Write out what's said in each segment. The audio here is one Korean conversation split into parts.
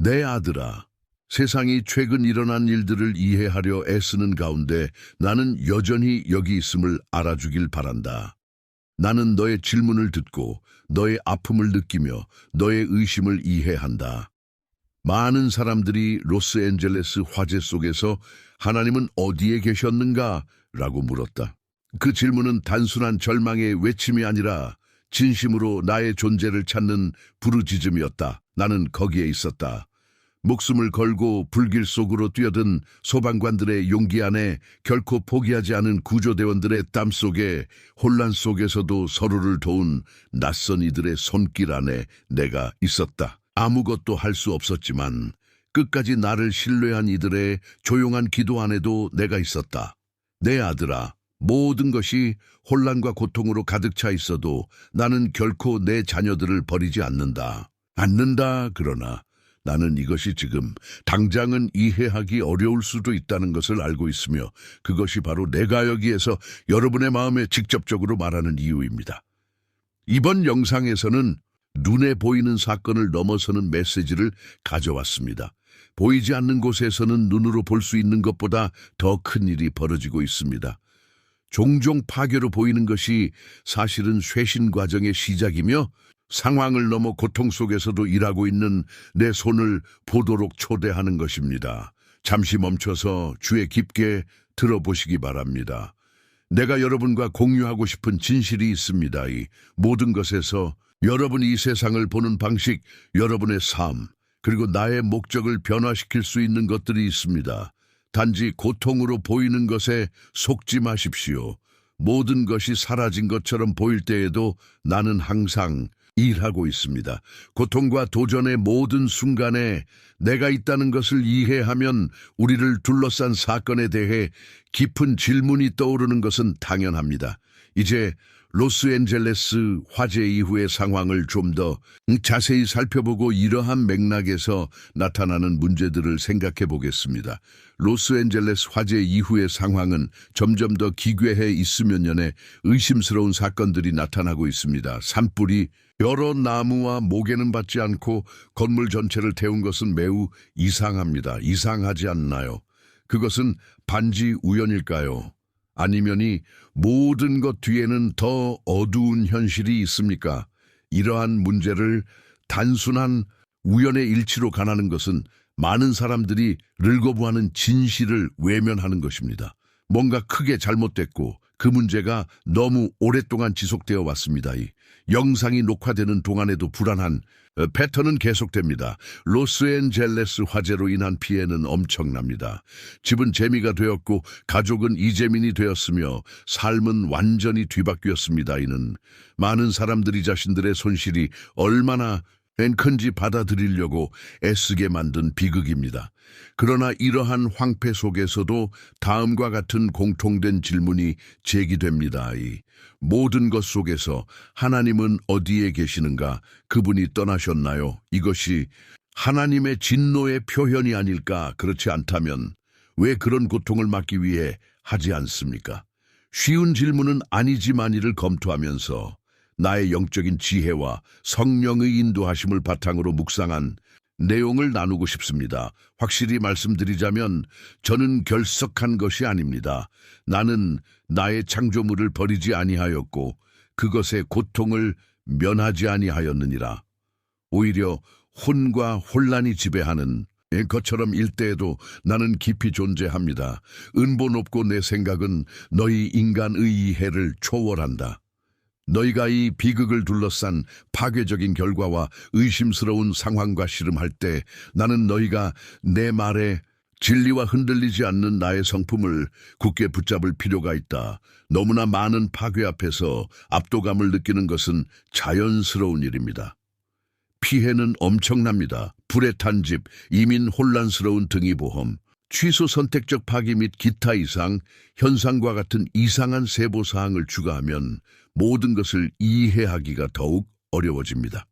내 아들아, 세상이 최근 일어난 일들을 이해하려 애쓰는 가운데 나는 여전히 여기 있음을 알아주길 바란다. 나는 너의 질문을 듣고 너의 아픔을 느끼며 너의 의심을 이해한다. 많은 사람들이 로스앤젤레스 화재 속에서 하나님은 어디에 계셨는가? 라고 물었다. 그 질문은 단순한 절망의 외침이 아니라 진심으로 나의 존재를 찾는 부르짖음이었다. 나는 거기에 있었다. 목숨을 걸고 불길 속으로 뛰어든 소방관들의 용기 안에 결코 포기하지 않은 구조대원들의 땀 속에 혼란 속에서도 서로를 도운 낯선 이들의 손길 안에 내가 있었다. 아무것도 할 수 없었지만 끝까지 나를 신뢰한 이들의 조용한 기도 안에도 내가 있었다. 내 아들아, 모든 것이 혼란과 고통으로 가득 차 있어도 나는 결코 내 자녀들을 버리지 않는다. 그러나 나는 이것이 지금 당장은 이해하기 어려울 수도 있다는 것을 알고 있으며 그것이 바로 내가 여기에서 여러분의 마음에 직접적으로 말하는 이유입니다. 이번 영상에서는 눈에 보이는 사건을 넘어서는 메시지를 가져왔습니다. 보이지 않는 곳에서는 눈으로 볼 수 있는 것보다 더 큰 일이 벌어지고 있습니다. 종종 파괴로 보이는 것이 사실은 쇄신 과정의 시작이며 상황을 넘어 고통 속에서도 일하고 있는 내 손을 보도록 초대하는 것입니다. 잠시 멈춰서 귀에 깊게 들어보시기 바랍니다. 내가 여러분과 공유하고 싶은 진실이 있습니다. 이 모든 것에서 여러분이 이 세상을 보는 방식, 여러분의 삶, 그리고 나의 목적을 변화시킬 수 있는 것들이 있습니다. 단지 고통으로 보이는 것에 속지 마십시오. 모든 것이 사라진 것처럼 보일 때에도 나는 항상 일하고 있습니다. 고통과 도전의 모든 순간에 내가 있다는 것을 이해하면 우리를 둘러싼 사건에 대해 깊은 질문이 떠오르는 것은 당연합니다. 이제 로스앤젤레스 화재 이후의 상황을 좀 더 자세히 살펴보고 이러한 맥락에서 나타나는 문제들을 생각해 보겠습니다. 로스앤젤레스 화재 이후의 상황은 점점 더 기괴해 있으면연에 의심스러운 사건들이 나타나고 있습니다. 산불이 여러 나무와 목에는 받지 않고 건물 전체를 태운 것은 매우 이상합니다. 이상하지 않나요? 그것은 반지 우연일까요? 아니면 이 모든 것 뒤에는 더 어두운 현실이 있습니까? 이러한 문제를 단순한 우연의 일치로 가나는 것은 많은 사람들이 르거부하는 진실을 외면하는 것입니다. 뭔가 크게 잘못됐고 그 문제가 너무 오랫동안 지속되어 왔습니다. 이 영상이 녹화되는 동안에도 불안한 패턴은 계속됩니다. 로스앤젤레스 화재로 인한 피해는 엄청납니다. 집은 재미가 되었고 가족은 이재민이 되었으며 삶은 완전히 뒤바뀌었습니다. 이는 많은 사람들이 자신들의 손실이 얼마나 큰지 받아들이려고 애쓰게 만든 비극입니다. 그러나 이러한 황폐 속에서도 다음과 같은 공통된 질문이 제기됩니다. 이 모든 것 속에서 하나님은 어디에 계시는가? 그분이 떠나셨나요? 이것이 하나님의 진노의 표현이 아닐까? 그렇지 않다면 왜 그런 고통을 막기 위해 하지 않습니까? 쉬운 질문은 아니지만이를 검토하면서 나의 영적인 지혜와 성령의 인도하심을 바탕으로 묵상한 내용을 나누고 싶습니다. 확실히 말씀드리자면 저는 결석한 것이 아닙니다. 나는 나의 창조물을 버리지 아니하였고 그것의 고통을 면하지 아니하였느니라. 오히려 혼과 혼란이 지배하는 것처럼 일때에도 나는 깊이 존재합니다. 은보 높고 내 생각은 너희 인간의 이해를 초월한다. 너희가 이 비극을 둘러싼 파괴적인 결과와 의심스러운 상황과 씨름할 때 나는 너희가 내 말에 진리와 흔들리지 않는 나의 성품을 굳게 붙잡을 필요가 있다. 너무나 많은 파괴 앞에서 압도감을 느끼는 것은 자연스러운 일입니다. 피해는 엄청납니다. 불에 탄 집, 이민 혼란스러운 등위보험, 취소 선택적 파기 및 기타 이상, 현상과 같은 이상한 세부사항을 추가하면 모든 것을 이해하기가 더욱 어려워집니다.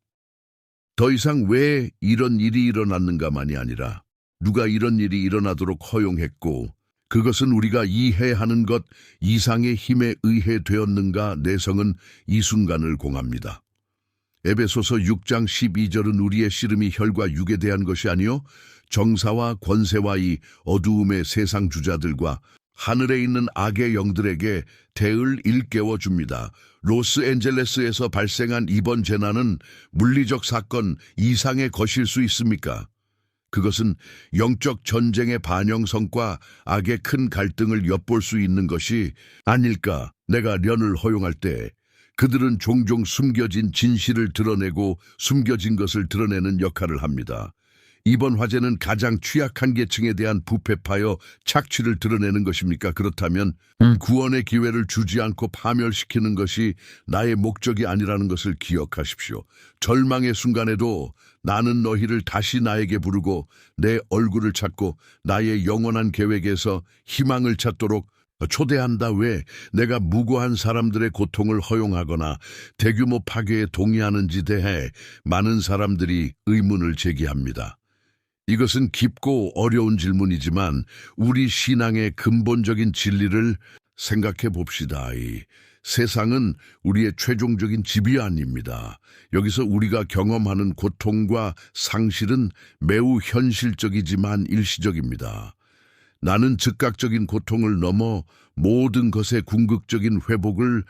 더 이상 왜 이런 일이 일어났는가만이 아니라 누가 이런 일이 일어나도록 허용했고 그것은 우리가 이해하는 것 이상의 힘에 의해 되었는가 내성은 이 순간을 공합니다. 에베소서 6장 12절은 우리의 씨름이 혈과 육에 대한 것이 아니요 정사와 권세와 이 어두움의 세상 주자들과 하늘에 있는 악의 영들에게 대을 일깨워 줍니다. 로스앤젤레스에서 발생한 이번 재난은 물리적 사건 이상의 것일 수 있습니까? 그것은 영적 전쟁의 반영성과 악의 큰 갈등을 엿볼 수 있는 것이 아닐까. 내가 련을 허용할 때 그들은 종종 숨겨진 진실을 드러내고 숨겨진 것을 드러내는 역할을 합니다. 이번 화재는 가장 취약한 계층에 대한 부패파여 착취를 드러내는 것입니까? 그렇다면 구원의 기회를 주지 않고 파멸시키는 것이 나의 목적이 아니라는 것을 기억하십시오. 절망의 순간에도 나는 너희를 다시 나에게 부르고 내 얼굴을 찾고 나의 영원한 계획에서 희망을 찾도록 초대한다. 왜 내가 무고한 사람들의 고통을 허용하거나 대규모 파괴에 동의하는지 대해 많은 사람들이 의문을 제기합니다. 이것은 깊고 어려운 질문이지만 우리 신앙의 근본적인 진리를 생각해 봅시다. 이 세상은 우리의 최종적인 집이 아닙니다. 여기서 우리가 경험하는 고통과 상실은 매우 현실적이지만 일시적입니다. 나는 즉각적인 고통을 넘어 모든 것의 궁극적인 회복을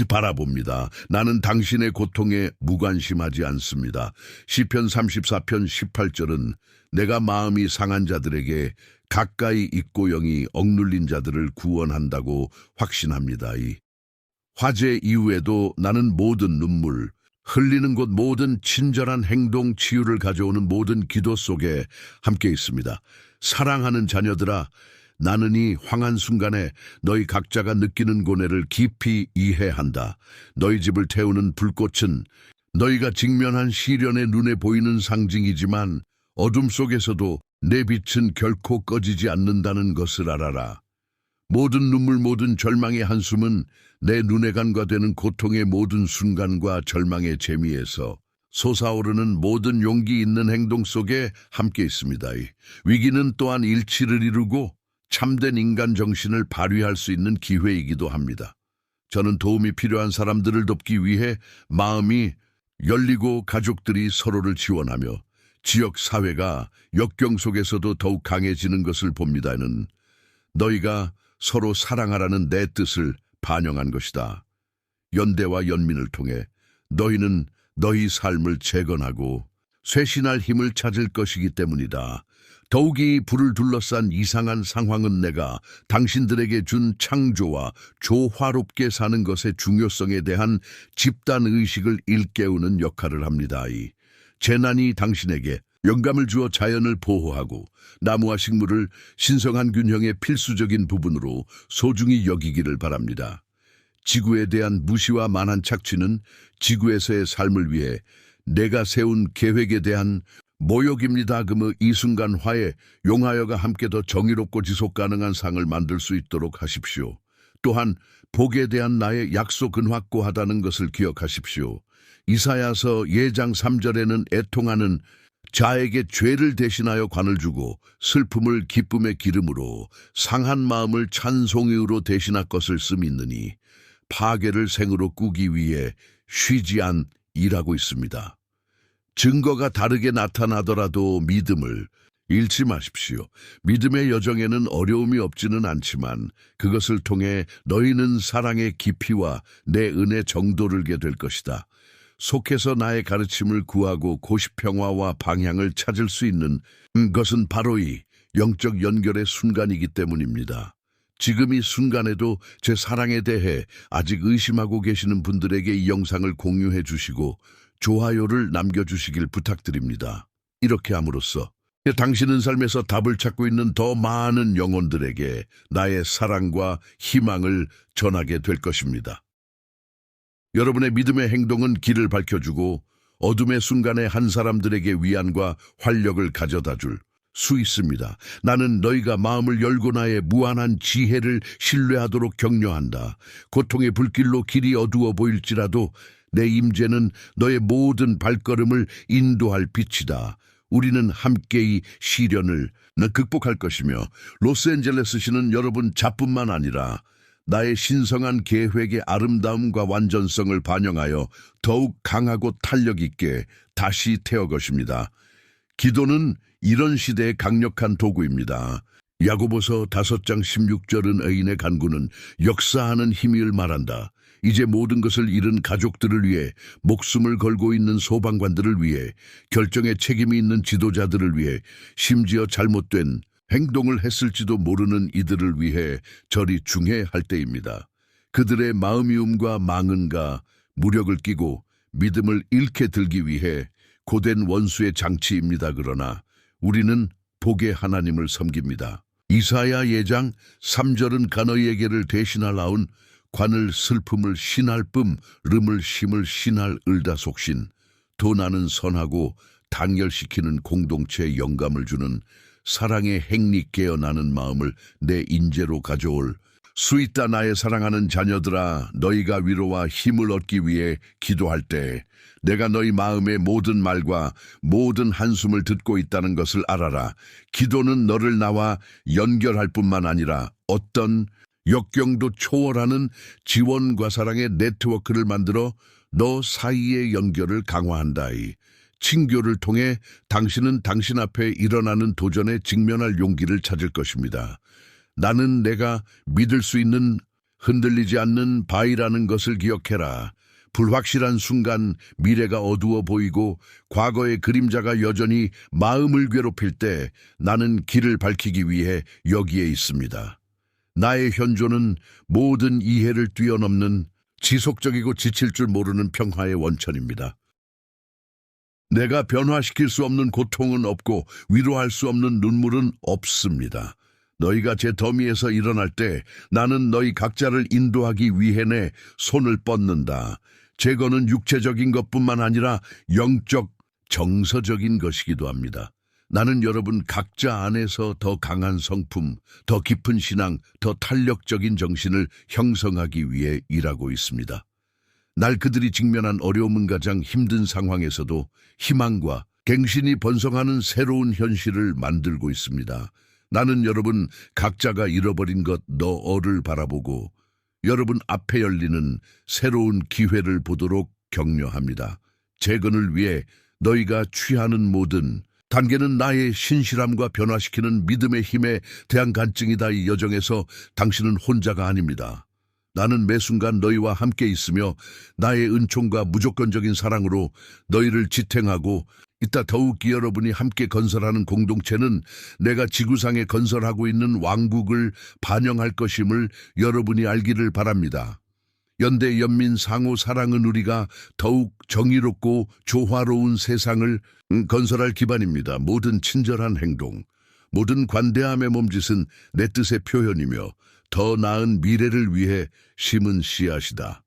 바라봅니다. 나는 당신의 고통에 무관심하지 않습니다. 시편 34편 18절은 내가 마음이 상한 자들에게 가까이 있고 영이 억눌린 자들을 구원한다고 확신합니다. 이 화재 이후에도 나는 모든 눈물, 흘리는 곳 모든 친절한 행동, 치유를 가져오는 모든 기도 속에 함께 있습니다. 사랑하는 자녀들아, 나는 이 황한 순간에 너희 각자가 느끼는 고뇌를 깊이 이해한다. 너희 집을 태우는 불꽃은 너희가 직면한 시련의 눈에 보이는 상징이지만 어둠 속에서도 내 빛은 결코 꺼지지 않는다는 것을 알아라. 모든 눈물, 모든 절망의 한숨은 내 눈에 간과되는 고통의 모든 순간과 절망의 재미에서 솟아오르는 모든 용기 있는 행동 속에 함께 있습니다. 위기는 또한 일치를 이루고 참된 인간 정신을 발휘할 수 있는 기회이기도 합니다. 저는 도움이 필요한 사람들을 돕기 위해 마음이 열리고 가족들이 서로를 지원하며 지역 사회가 역경 속에서도 더욱 강해지는 것을 봅니다는 너희가 서로 사랑하라는 내 뜻을 반영한 것이다. 연대와 연민을 통해 너희는 너희 삶을 재건하고 쇄신할 힘을 찾을 것이기 때문이다. 더욱이 불을 둘러싼 이상한 상황은 내가 당신들에게 준 창조와 조화롭게 사는 것의 중요성에 대한 집단 의식을 일깨우는 역할을 합니다. 이 재난이 당신에게 영감을 주어 자연을 보호하고 나무와 식물을 신성한 균형의 필수적인 부분으로 소중히 여기기를 바랍니다. 지구에 대한 무시와 만한 착취는 지구에서의 삶을 위해 내가 세운 계획에 대한 모욕입니다. 이 순간 화해, 용하여가 함께 더 정의롭고 지속 가능한 상을 만들 수 있도록 하십시오. 또한 복에 대한 나의 약속은 확고하다는 것을 기억하십시오. 이사야서 예장 3절에는 애통하는 자에게 죄를 대신하여 관을 주고 슬픔을 기쁨의 기름으로 상한 마음을 찬송의로 대신할 것을 씀있느니 파괴를 생으로 꾸기 위해 쉬지 않 일하고 있습니다. 증거가 다르게 나타나더라도 믿음을 잃지 마십시오. 믿음의 여정에는 어려움이 없지는 않지만 그것을 통해 너희는 사랑의 깊이와 내 은혜 정도를 게 될 것이다. 속해서 나의 가르침을 구하고 고시평화와 방향을 찾을 수 있는 것은 바로 이 영적 연결의 순간이기 때문입니다. 지금 이 순간에도 제 사랑에 대해 아직 의심하고 계시는 분들에게 이 영상을 공유해 주시고 좋아요를 남겨주시길 부탁드립니다. 이렇게 함으로써 당신은 삶에서 답을 찾고 있는 더 많은 영혼들에게 나의 사랑과 희망을 전하게 될 것입니다. 여러분의 믿음의 행동은 길을 밝혀주고 어둠의 순간에 한 사람들에게 위안과 활력을 가져다 줄 수 있습니다. 나는 너희가 마음을 열고 나의 무한한 지혜를 신뢰하도록 격려한다. 고통의 불길로 길이 어두워 보일지라도 내 임재는 너의 모든 발걸음을 인도할 빛이다. 우리는 함께 이 시련을 극복할 것이며 로스앤젤레스시는 여러분 자뿐만 아니라 나의 신성한 계획의 아름다움과 완전성을 반영하여 더욱 강하고 탄력 있게 다시 태워 것입니다. 기도는 이런 시대의 강력한 도구입니다. 야고보서 5장 16절은 의인의 간구는 역사하는 힘을 말한다. 이제 모든 것을 잃은 가족들을 위해, 목숨을 걸고 있는 소방관들을 위해, 결정에 책임이 있는 지도자들을 위해, 심지어 잘못된 행동을 했을지도 모르는 이들을 위해 절이 중해할 때입니다. 그들의 마음이움과 망언과 무력을 끼고 믿음을 잃게 들기 위해 고된 원수의 장치입니다. 그러나 우리는 복의 하나님을 섬깁니다. 이사야 예장 3절은 가너이에게를 대신할 나온 관을 슬픔을 신할 쁨 름을 심을 신할 을다 속신 도 나는 선하고 단결시키는 공동체에 영감을 주는 사랑의 행리 깨어나는 마음을 내 인재로 가져올 수 있다. 나의 사랑하는 자녀들아, 너희가 위로와 힘을 얻기 위해 기도할 때 내가 너희 마음의 모든 말과 모든 한숨을 듣고 있다는 것을 알아라. 기도는 너를 나와 연결할 뿐만 아니라 어떤 역경도 초월하는 지원과 사랑의 네트워크를 만들어 너 사이의 연결을 강화한다. 친교를 통해 당신은 당신 앞에 일어나는 도전에 직면할 용기를 찾을 것입니다. 나는 내가 믿을 수 있는 흔들리지 않는 바위라는 것을 기억해라. 불확실한 순간 미래가 어두워 보이고 과거의 그림자가 여전히 마음을 괴롭힐 때 나는 길을 밝히기 위해 여기에 있습니다. 나의 현존은 모든 이해를 뛰어넘는 지속적이고 지칠 줄 모르는 평화의 원천입니다. 내가 변화시킬 수 없는 고통은 없고 위로할 수 없는 눈물은 없습니다. 너희가 제 더미에서 일어날 때 나는 너희 각자를 인도하기 위해 내 손을 뻗는다. 제거는 육체적인 것뿐만 아니라 영적, 정서적인 것이기도 합니다. 나는 여러분 각자 안에서 더 강한 성품, 더 깊은 신앙, 더 탄력적인 정신을 형성하기 위해 일하고 있습니다. 날 그들이 직면한 어려움은 가장 힘든 상황에서도 희망과 갱신이 번성하는 새로운 현실을 만들고 있습니다. 나는 여러분 각자가 잃어버린 것 너를 바라보고 여러분 앞에 열리는 새로운 기회를 보도록 격려합니다. 재건을 위해 너희가 취하는 모든 단계는 나의 신실함과 변화시키는 믿음의 힘에 대한 간증이다. 이 여정에서 당신은 혼자가 아닙니다. 나는 매 순간 너희와 함께 있으며 나의 은총과 무조건적인 사랑으로 너희를 지탱하고 이따 더욱이 여러분이 함께 건설하는 공동체는 내가 지구상에 건설하고 있는 왕국을 반영할 것임을 여러분이 알기를 바랍니다. 연대 연민 상호 사랑은 우리가 더욱 정의롭고 조화로운 세상을 건설할 기반입니다. 모든 친절한 행동, 모든 관대함의 몸짓은 내 뜻의 표현이며 더 나은 미래를 위해 심은 씨앗이다.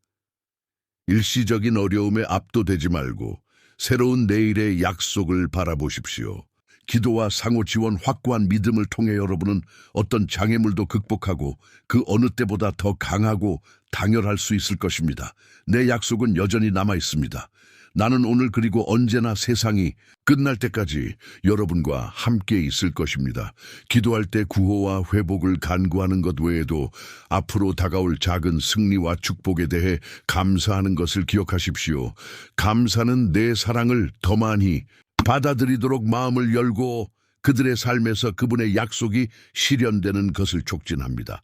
일시적인 어려움에 압도되지 말고 새로운 내일의 약속을 바라보십시오. 기도와 상호 지원, 확고한 믿음을 통해 여러분은 어떤 장애물도 극복하고 그 어느 때보다 더 강하고 당연할 수 있을 것입니다. 내 약속은 여전히 남아 있습니다. 나는 오늘 그리고 언제나 세상이 끝날 때까지 여러분과 함께 있을 것입니다. 기도할 때 구호와 회복을 간구하는 것 외에도 앞으로 다가올 작은 승리와 축복에 대해 감사하는 것을 기억하십시오. 감사는 내 사랑을 더 많이 받아들이도록 마음을 열고 그들의 삶에서 그분의 약속이 실현되는 것을 촉진합니다.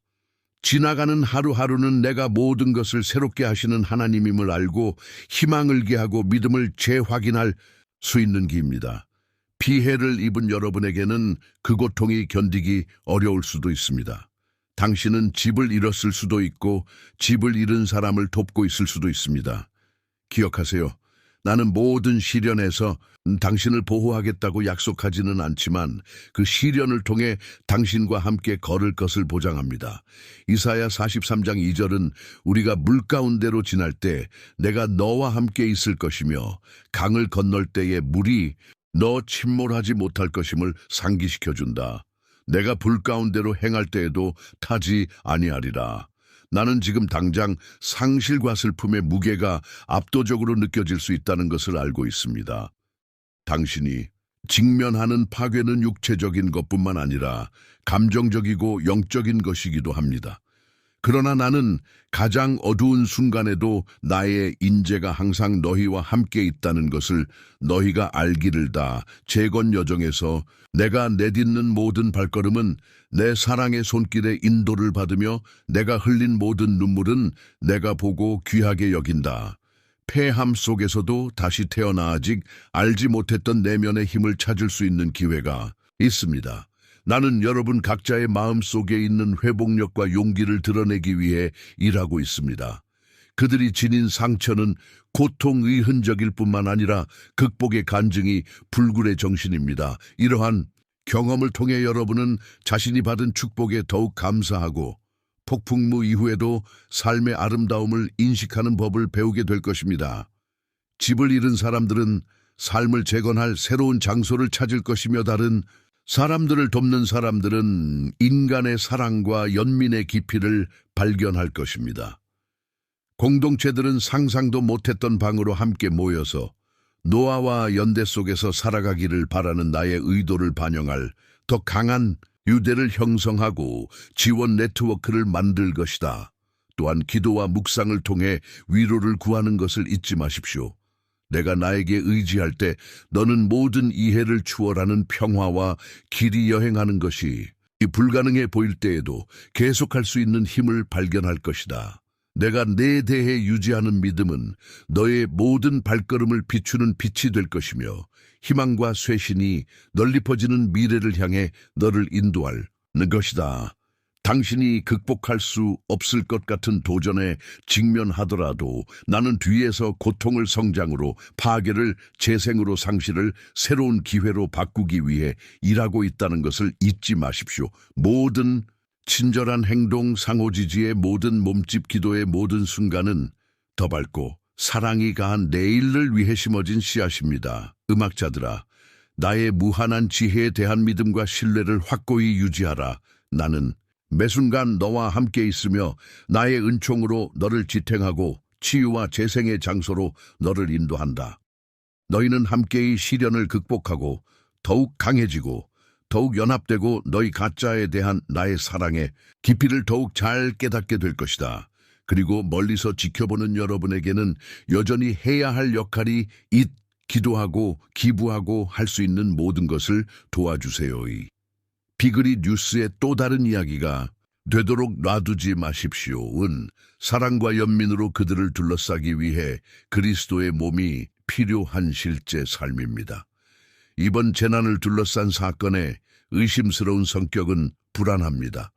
지나가는 하루하루는 내가 모든 것을 새롭게 하시는 하나님임을 알고 희망을 게하고 믿음을 재확인할 수 있는 기입니다. 피해를 입은 여러분에게는 그 고통이 견디기 어려울 수도 있습니다. 당신은 집을 잃었을 수도 있고 집을 잃은 사람을 돕고 있을 수도 있습니다. 기억하세요. 나는 모든 시련에서 당신을 보호하겠다고 약속하지는 않지만 그 시련을 통해 당신과 함께 걸을 것을 보장합니다. 이사야 43장 2절은 우리가 물 가운데로 지날 때 내가 너와 함께 있을 것이며 강을 건널 때에 물이 너 침몰하지 못할 것임을 상기시켜준다. 내가 불 가운데로 행할 때에도 타지 아니하리라. 나는 지금 당장 상실과 슬픔의 무게가 압도적으로 느껴질 수 있다는 것을 알고 있습니다. 당신이 직면하는 파괴는 육체적인 것뿐만 아니라 감정적이고 영적인 것이기도 합니다. 그러나 나는 가장 어두운 순간에도 나의 인재가 항상 너희와 함께 있다는 것을 너희가 알기를 다. 재건 여정에서 내가 내딛는 모든 발걸음은 내 사랑의 손길에 인도를 받으며 내가 흘린 모든 눈물은 내가 보고 귀하게 여긴다. 폐함 속에서도 다시 태어나 아직 알지 못했던 내면의 힘을 찾을 수 있는 기회가 있습니다. 나는 여러분 각자의 마음 속에 있는 회복력과 용기를 드러내기 위해 일하고 있습니다. 그들이 지닌 상처는 고통의 흔적일 뿐만 아니라 극복의 간증이 불굴의 정신입니다. 이러한 경험을 통해 여러분은 자신이 받은 축복에 더욱 감사하고 폭풍무 이후에도 삶의 아름다움을 인식하는 법을 배우게 될 것입니다. 집을 잃은 사람들은 삶을 재건할 새로운 장소를 찾을 것이며 다른 사람들을 돕는 사람들은 인간의 사랑과 연민의 깊이를 발견할 것입니다. 공동체들은 상상도 못했던 방으로 함께 모여서 노아와 연대 속에서 살아가기를 바라는 나의 의도를 반영할 더 강한 유대를 형성하고 지원 네트워크를 만들 것이다. 또한 기도와 묵상을 통해 위로를 구하는 것을 잊지 마십시오. 내가 나에게 의지할 때 너는 모든 이해를 추월하는 평화와 길이 여행하는 것이 이 불가능해 보일 때에도 계속할 수 있는 힘을 발견할 것이다. 내가 내 대해 유지하는 믿음은 너의 모든 발걸음을 비추는 빛이 될 것이며 희망과 쇄신이 널리 퍼지는 미래를 향해 너를 인도할 것이다. 당신이 극복할 수 없을 것 같은 도전에 직면하더라도 나는 뒤에서 고통을 성장으로, 파괴를 재생으로, 상실을 새로운 기회로 바꾸기 위해 일하고 있다는 것을 잊지 마십시오. 모든 친절한 행동, 상호지지의 모든 몸집, 기도의 모든 순간은 더 밝고 사랑이 가한 내일을 위해 심어진 씨앗입니다. 음악자들아, 나의 무한한 지혜에 대한 믿음과 신뢰를 확고히 유지하라. 나는 매 순간 너와 함께 있으며 나의 은총으로 너를 지탱하고 치유와 재생의 장소로 너를 인도한다. 너희는 함께의 시련을 극복하고 더욱 강해지고 더욱 연합되고 너희 가짜에 대한 나의 사랑의 깊이를 더욱 잘 깨닫게 될 것이다. 그리고 멀리서 지켜보는 여러분에게는 여전히 해야 할 역할이 기도하고 기부하고 할 수 있는 모든 것을 도와주세요. 비글이 뉴스의 또 다른 이야기가 되도록 놔두지 마십시오. 은 사랑과 연민으로 그들을 둘러싸기 위해 그리스도의 몸이 필요한 실제 삶입니다. 이번 재난을 둘러싼 사건의 의심스러운 성격은 불안합니다.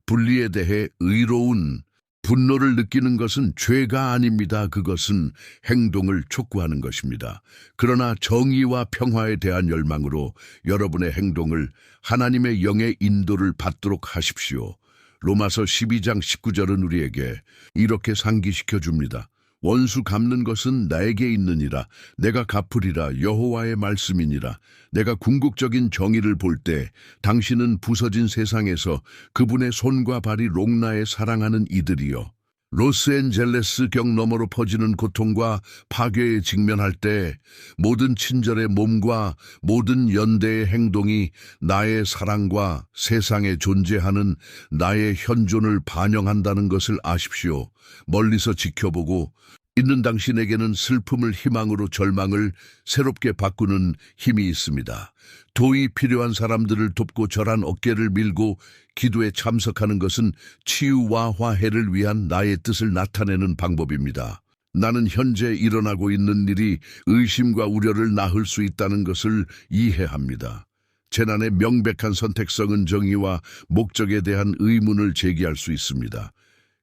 분리에 대해 의로운 분노를 느끼는 것은 죄가 아닙니다. 그것은 행동을 촉구하는 것입니다. 그러나 정의와 평화에 대한 열망으로 여러분의 행동을 하나님의 영의 인도를 받도록 하십시오. 로마서 12장 19절은 우리에게 이렇게 상기시켜 줍니다. 원수 갚는 것은 나에게 있느니라. 내가 갚으리라. 여호와의 말씀이니라. 내가 궁극적인 정의를 볼 때 당신은 부서진 세상에서 그분의 손과 발이 롱나에 사랑하는 이들이여. 로스앤젤레스 경 너머로 퍼지는 고통과 파괴에 직면할 때 모든 친절의 몸과 모든 연대의 행동이 나의 사랑과 세상에 존재하는 나의 현존을 반영한다는 것을 아십시오. 멀리서 지켜보고 있는 당신에게는 슬픔을 희망으로, 절망을 새롭게 바꾸는 힘이 있습니다. 도움이 필요한 사람들을 돕고 절한 어깨를 밀고 기도에 참석하는 것은 치유와 화해를 위한 나의 뜻을 나타내는 방법입니다. 나는 현재 일어나고 있는 일이 의심과 우려를 낳을 수 있다는 것을 이해합니다. 재난의 명백한 선택성은 정의와 목적에 대한 의문을 제기할 수 있습니다.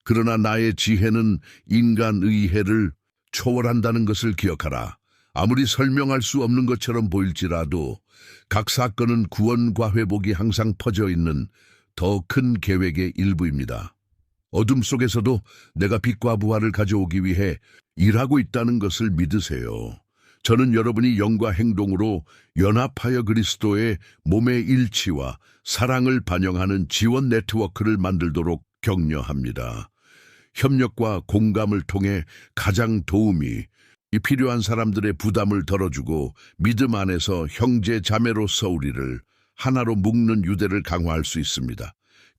그러나 나의 지혜는 인간의 해를 초월한다는 것을 기억하라. 아무리 설명할 수 없는 것처럼 보일지라도 각 사건은 구원과 회복이 항상 퍼져 있는 더 큰 계획의 일부입니다. 어둠 속에서도 내가 빛과 부활을 가져오기 위해 일하고 있다는 것을 믿으세요. 저는 여러분이 영과 행동으로 연합하여 그리스도의 몸의 일치와 사랑을 반영하는 지원 네트워크를 만들도록 격려합니다. 협력과 공감을 통해 가장 도움이 필요한 사람들의 부담을 덜어주고 믿음 안에서 형제 자매로서 우리를 하나로 묶는 유대를 강화할 수 있습니다.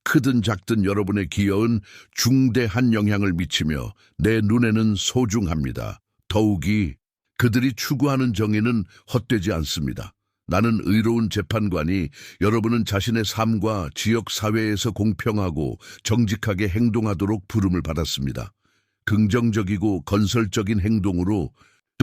크든 작든 여러분의 기여은 중대한 영향을 미치며 내 눈에는 소중합니다. 더욱이 그들이 추구하는 정의는 헛되지 않습니다. 나는 의로운 재판관이 여러분은 자신의 삶과 지역 사회에서 공평하고 정직하게 행동하도록 부름을 받았습니다. 긍정적이고 건설적인 행동으로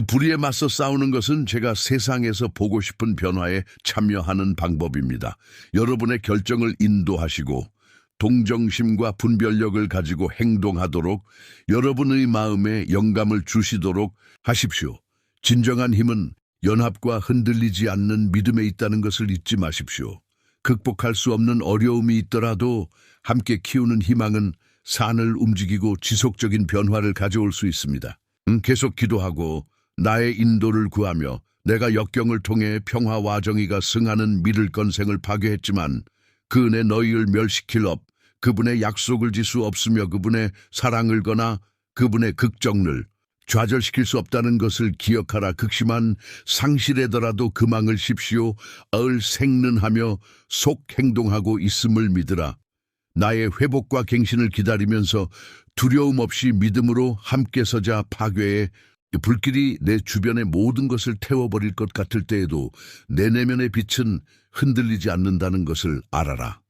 불의에 맞서 싸우는 것은 제가 세상에서 보고 싶은 변화에 참여하는 방법입니다. 여러분의 결정을 인도하시고 동정심과 분별력을 가지고 행동하도록 여러분의 마음에 영감을 주시도록 하십시오. 진정한 힘은 연합과 흔들리지 않는 믿음에 있다는 것을 잊지 마십시오. 극복할 수 없는 어려움이 있더라도 함께 키우는 희망은 산을 움직이고 지속적인 변화를 가져올 수 있습니다. 계속 기도하고 나의 인도를 구하며 내가 역경을 통해 평화와 정의가 승하는 믿을 건생을 파괴했지만 그 은혜 너희를 멸시킬 업, 그분의 약속을 질 수 없으며 그분의 사랑을 거나 그분의 극정을 좌절시킬 수 없다는 것을 기억하라. 극심한 상실에더라도 금왕을 십시오. 을 생는하며 속 행동하고 있음을 믿으라. 나의 회복과 갱신을 기다리면서 두려움 없이 믿음으로 함께 서자. 파괴의 불길이 내 주변의 모든 것을 태워버릴 것 같을 때에도 내 내면의 빛은 흔들리지 않는다는 것을 알아라.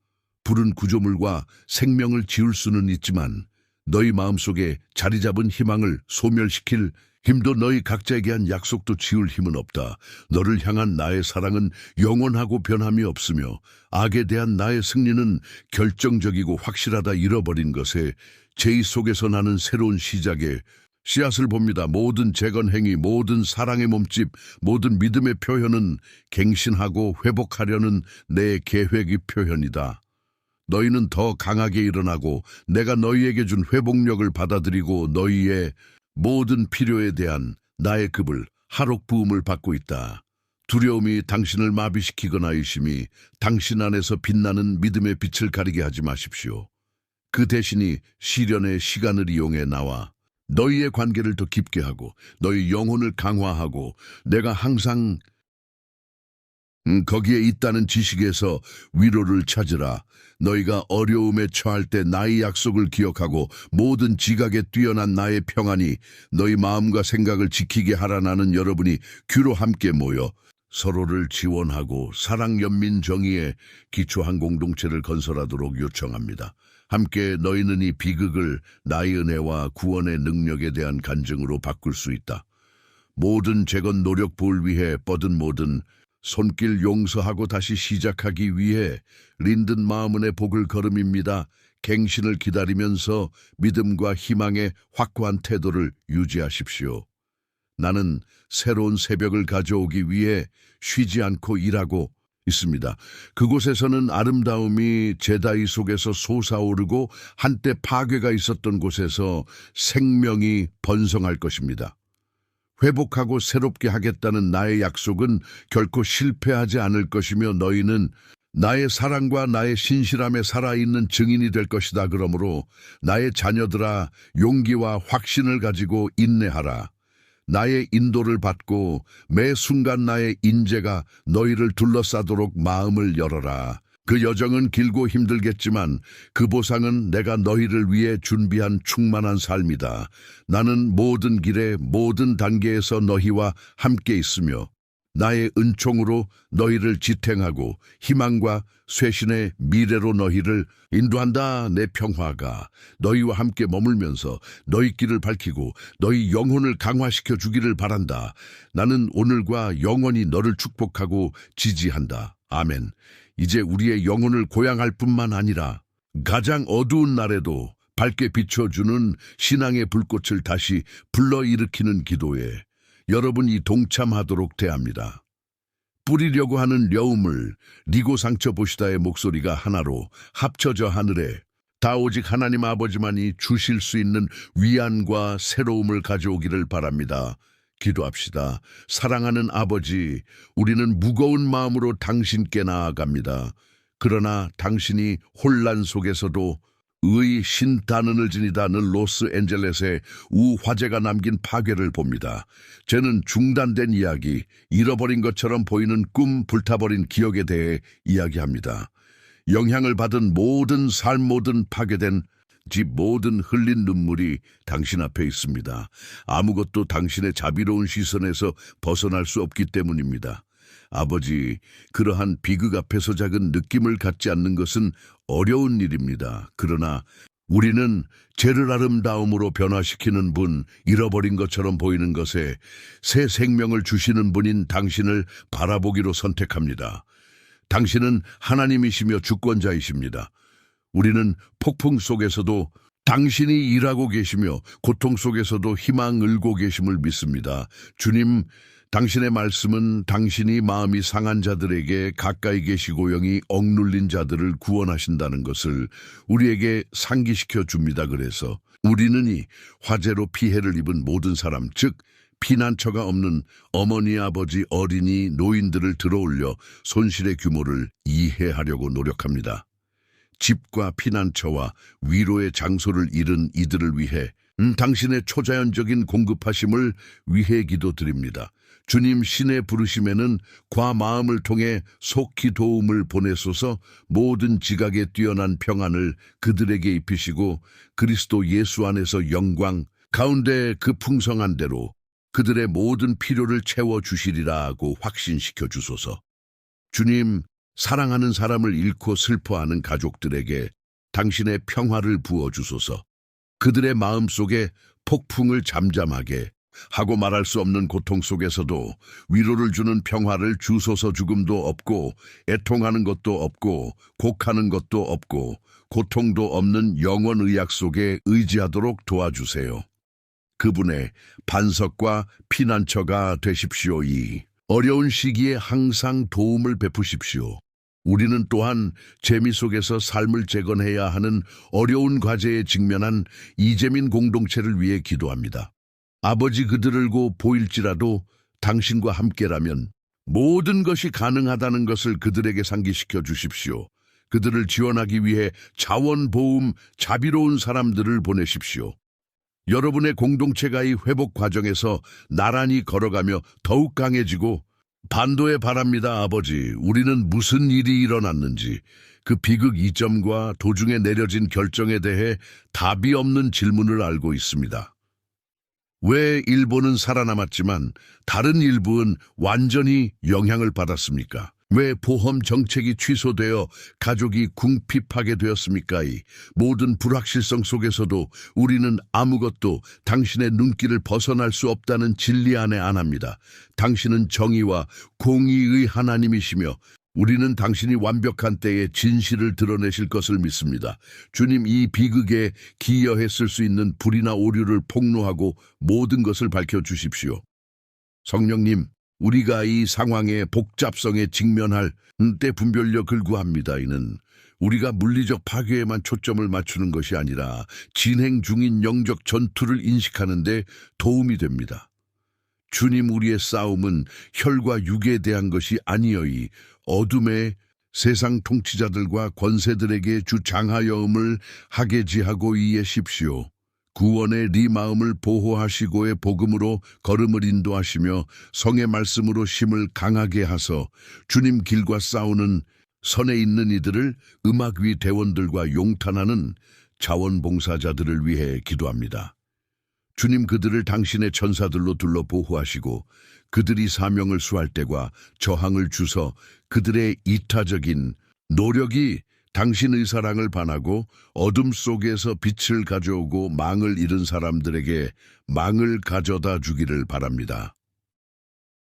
불은 구조물과 생명을 지울 수는 있지만 너희 마음속에 자리 잡은 희망을 소멸시킬 힘도 너희 각자에게 한 약속도 지울 힘은 없다. 너를 향한 나의 사랑은 영원하고 변함이 없으며 악에 대한 나의 승리는 결정적이고 확실하다. 잃어버린 것에 죄의 속에서 나는 새로운 시작에 씨앗을 봅니다. 모든 재건행위, 모든 사랑의 몸집, 모든 믿음의 표현은 갱신하고 회복하려는 내 계획의 표현이다. 너희는 더 강하게 일어나고 내가 너희에게 준 회복력을 받아들이고 너희의 모든 필요에 대한 나의 급을 하록 부음을 받고 있다. 두려움이 당신을 마비시키거나 의심이 당신 안에서 빛나는 믿음의 빛을 가리게 하지 마십시오. 그 대신이 시련의 시간을 이용해 나와 너희의 관계를 더 깊게 하고 너희 영혼을 강화하고 내가 항상 거기에 있다는 지식에서 위로를 찾으라. 너희가 어려움에 처할 때 나의 약속을 기억하고 모든 지각에 뛰어난 나의 평안이 너희 마음과 생각을 지키게 하라. 나는 여러분이 귀로 함께 모여 서로를 지원하고 사랑, 연민, 정의에 기초한 공동체를 건설하도록 요청합니다. 함께 너희는 이 비극을 나의 은혜와 구원의 능력에 대한 간증으로 바꿀 수 있다. 모든 재건 노력부를 위해 뻗은 모든 손길 용서하고 다시 시작하기 위해 린든 마음은의 복을 걸음입니다. 갱신을 기다리면서 믿음과 희망의 확고한 태도를 유지하십시오. 나는 새로운 새벽을 가져오기 위해 쉬지 않고 일하고 있습니다. 그곳에서는 아름다움이 제다이 속에서 솟아오르고 한때 파괴가 있었던 곳에서 생명이 번성할 것입니다. 회복하고 새롭게 하겠다는 나의 약속은 결코 실패하지 않을 것이며 너희는 나의 사랑과 나의 신실함에 살아있는 증인이 될 것이다. 그러므로 나의 자녀들아, 용기와 확신을 가지고 인내하라. 나의 인도를 받고 매 순간 나의 인재가 너희를 둘러싸도록 마음을 열어라. 그 여정은 길고 힘들겠지만 그 보상은 내가 너희를 위해 준비한 충만한 삶이다. 나는 모든 길에 모든 단계에서 너희와 함께 있으며 나의 은총으로 너희를 지탱하고 희망과 쇄신의 미래로 너희를 인도한다. 내 평화가 너희와 함께 머물면서 너희 길을 밝히고 너희 영혼을 강화시켜 주기를 바란다. 나는 오늘과 영원히 너를 축복하고 지지한다. 아멘. 이제 우리의 영혼을 고양할 뿐만 아니라 가장 어두운 날에도 밝게 비춰주는 신앙의 불꽃을 다시 불러일으키는 기도에 여러분이 동참하도록 대합니다. 뿌리려고 하는 려움을 리고 상처 보시다의 목소리가 하나로 합쳐져 하늘에 다 오직 하나님 아버지만이 주실 수 있는 위안과 새로움을 가져오기를 바랍니다. 기도합시다. 사랑하는 아버지, 우리는 무거운 마음으로 당신께 나아갑니다. 그러나 당신이 혼란 속에서도 의 신단은을 지니다 는 로스앤젤레스의 우화재가 남긴 파괴를 봅니다. 쟤는 중단된 이야기, 잃어버린 것처럼 보이는 꿈, 불타버린 기억에 대해 이야기합니다. 영향을 받은 모든 삶, 모든 파괴된 집, 모든 흘린 눈물이 당신 앞에 있습니다. 아무것도 당신의 자비로운 시선에서 벗어날 수 없기 때문입니다. 아버지, 그러한 비극 앞에서 작은 느낌을 갖지 않는 것은 어려운 일입니다. 그러나 우리는 죄를 아름다움으로 변화시키는 분, 잃어버린 것처럼 보이는 것에 새 생명을 주시는 분인 당신을 바라보기로 선택합니다. 당신은 하나님이시며 주권자이십니다. 우리는 폭풍 속에서도 당신이 일하고 계시며 고통 속에서도 희망 을고 계심을 믿습니다. 주님, 당신의 말씀은 당신이 마음이 상한 자들에게 가까이 계시고 영이 억눌린 자들을 구원하신다는 것을 우리에게 상기시켜 줍니다. 그래서 우리는 이 화재로 피해를 입은 모든 사람, 즉 피난처가 없는 어머니, 아버지, 어린이, 노인들을 들어올려 손실의 규모를 이해하려고 노력합니다. 집과 피난처와 위로의 장소를 잃은 이들을 위해 당신의 초자연적인 공급하심을 위해 기도드립니다. 주님, 신의 부르심에는 과 마음을 통해 속히 도움을 보내소서. 모든 지각에 뛰어난 평안을 그들에게 입히시고 그리스도 예수 안에서 영광 가운데 그 풍성한 대로 그들의 모든 필요를 채워주시리라 하고 확신시켜 주소서. 주님, 사랑하는 사람을 잃고 슬퍼하는 가족들에게 당신의 평화를 부어주소서. 그들의 마음속에 폭풍을 잠잠하게 하고 말할 수 없는 고통 속에서도 위로를 주는 평화를 주소서. 죽음도 없고 애통하는 것도 없고 곡하는 것도 없고 고통도 없는 영원 의약 속에 의지하도록 도와주세요. 그분의 반석과 피난처가 되십시오. 이 어려운 시기에 항상 도움을 베푸십시오. 우리는 또한 재미 속에서 삶을 재건해야 하는 어려운 과제에 직면한 이재민 공동체를 위해 기도합니다. 아버지, 그들을 고 보일지라도 당신과 함께라면 모든 것이 가능하다는 것을 그들에게 상기시켜 주십시오. 그들을 지원하기 위해 자원보험, 자비로운 사람들을 보내십시오. 여러분의 공동체가 이 회복 과정에서 나란히 걸어가며 더욱 강해지고 반도에 바랍니다. 아버지, 우리는 무슨 일이 일어났는지 그 비극 이점과 도중에 내려진 결정에 대해 답이 없는 질문을 알고 있습니다. 왜 일본은 살아남았지만 다른 일부는 완전히 영향을 받았습니까? 왜 보험 정책이 취소되어 가족이 궁핍하게 되었습니까? 이 모든 불확실성 속에서도 우리는 아무것도 당신의 눈길을 벗어날 수 없다는 진리 안에 안합니다. 당신은 정의와 공의의 하나님이시며 우리는 당신이 완벽한 때에 진실을 드러내실 것을 믿습니다. 주님, 이 비극에 기여했을 수 있는 불이나 오류를 폭로하고 모든 것을 밝혀주십시오. 성령님, 우리가 이 상황의 복잡성에 직면할 때 분별력을 구합니다. 이는 우리가 물리적 파괴에만 초점을 맞추는 것이 아니라 진행 중인 영적 전투를 인식하는 데 도움이 됩니다. 주님, 우리의 싸움은 혈과 육에 대한 것이 아니어이 어둠의 세상 통치자들과 권세들에게 주 장하여음을 하게 지하고 이해십시오. 구원의 네 마음을 보호하시고의 복음으로 걸음을 인도하시며 성의 말씀으로 심을 강하게 하서 주님 길과 싸우는 선에 있는 이들을 음악위 대원들과 용탄하는 자원봉사자들을 위해 기도합니다. 주님, 그들을 당신의 천사들로 둘러 보호하시고 그들이 사명을 수할 때과 저항을 주서 그들의 이타적인 노력이 당신의 사랑을 반하고 어둠 속에서 빛을 가져오고 망을 잃은 사람들에게 망을 가져다 주기를 바랍니다.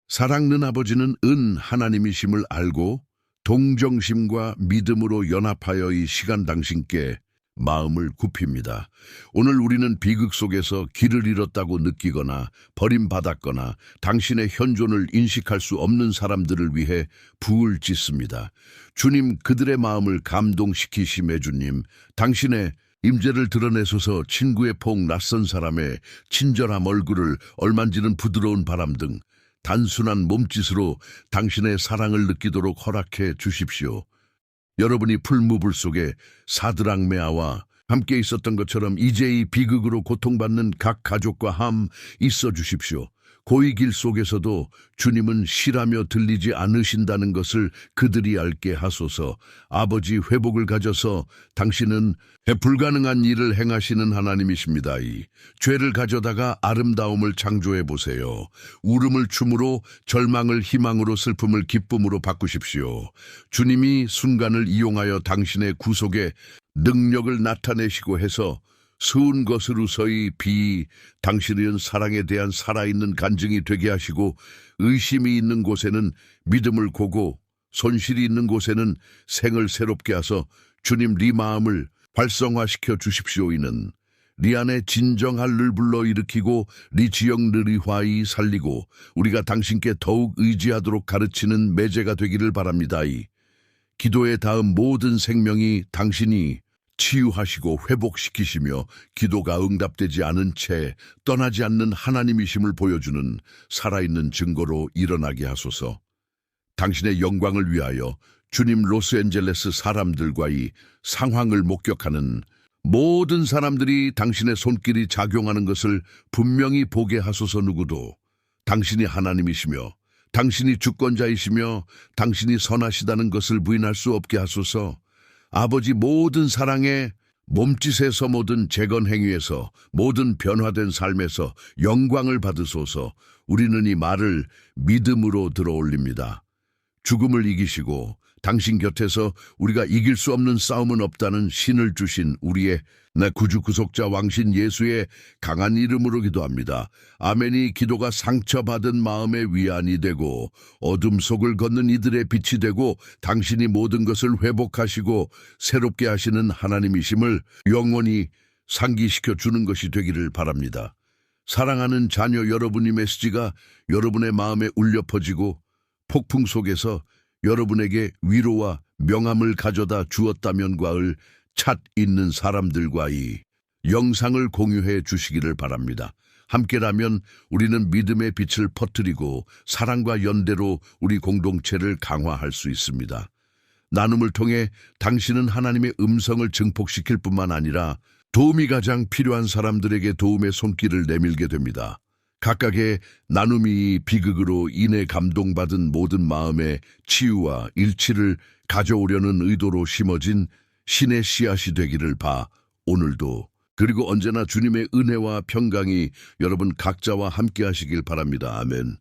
사랑하는 아버지는 하나님이심을 알고 동정심과 믿음으로 연합하여 이 시간 당신께 마음을 굽힙니다. 오늘 우리는 비극 속에서 길을 잃었다고 느끼거나 버림받았거나 당신의 현존을 인식할 수 없는 사람들을 위해 부을 짓습니다. 주님, 그들의 마음을 감동시키심에 주님, 당신의 임재를 드러내소서. 친구의 폭, 낯선 사람의 친절함, 얼굴을 얼만지는 부드러운 바람 등 단순한 몸짓으로 당신의 사랑을 느끼도록 허락해 주십시오. 여러분이 풀무불 속에 사드락 메아와 함께 있었던 것처럼 이제 이 비극으로 고통받는 각 가족과 함 있어 주십시오. 고의 길 속에서도 주님은 시라며 들리지 않으신다는 것을 그들이 알게 하소서. 아버지, 회복을 가져서 당신은 불가능한 일을 행하시는 하나님이십니다. 이 죄를 가져다가 아름다움을 창조해 보세요. 울음을 춤으로, 절망을 희망으로, 슬픔을 기쁨으로 바꾸십시오. 주님이 순간을 이용하여 당신의 구속에 능력을 나타내시고 해서 수은 것으로서의 당신은 사랑에 대한 살아있는 간증이 되게 하시고, 의심이 있는 곳에는 믿음을 고고, 손실이 있는 곳에는 생을 새롭게 하서 주님 네 마음을 활성화시켜 주십시오. 이는 네 안에 진정할를 불러일으키고 네 지역 느리화이 살리고 우리가 당신께 더욱 의지하도록 가르치는 매제가 되기를 바랍니다. 이 기도에 닿은 모든 생명이 당신이 치유하시고 회복시키시며 기도가 응답되지 않은 채 떠나지 않는 하나님이심을 보여주는 살아있는 증거로 일어나게 하소서. 당신의 영광을 위하여 주님, 로스앤젤레스 사람들과의 상황을 목격하는 모든 사람들이 당신의 손길이 작용하는 것을 분명히 보게 하소서. 누구도 당신이 하나님이시며 당신이 주권자이시며 당신이 선하시다는 것을 부인할 수 없게 하소서. 아버지, 모든 사랑에, 몸짓에서, 모든 재건 행위에서, 모든 변화된 삶에서 영광을 받으소서. 우리는 이 말을 믿음으로 들어올립니다. 죽음을 이기시고 당신 곁에서 우리가 이길 수 없는 싸움은 없다는 신을 주신 우리의 구주 구속자 왕신 예수의 강한 이름으로 기도합니다. 아멘이 기도가 상처받은 마음의 위안이 되고 어둠 속을 걷는 이들의 빛이 되고 당신이 모든 것을 회복하시고 새롭게 하시는 하나님이심을 영원히 상기시켜 주는 것이 되기를 바랍니다. 사랑하는 자녀 여러분의 메시지가 여러분의 마음에 울려 퍼지고 폭풍 속에서 여러분에게 위로와 명함을 가져다 주었다면과을 찻 있는 사람들과 이 영상을 공유해 주시기를 바랍니다. 함께라면 우리는 믿음의 빛을 퍼뜨리고 사랑과 연대로 우리 공동체를 강화할 수 있습니다. 나눔을 통해 당신은 하나님의 음성을 증폭시킬 뿐만 아니라 도움이 가장 필요한 사람들에게 도움의 손길을 내밀게 됩니다. 각각의 나눔이 비극으로 인해 감동받은 모든 마음의 치유와 일치를 가져오려는 의도로 심어진 신의 씨앗이 되기를 오늘도 그리고 언제나 주님의 은혜와 평강이 여러분 각자와 함께 하시길 바랍니다. 아멘.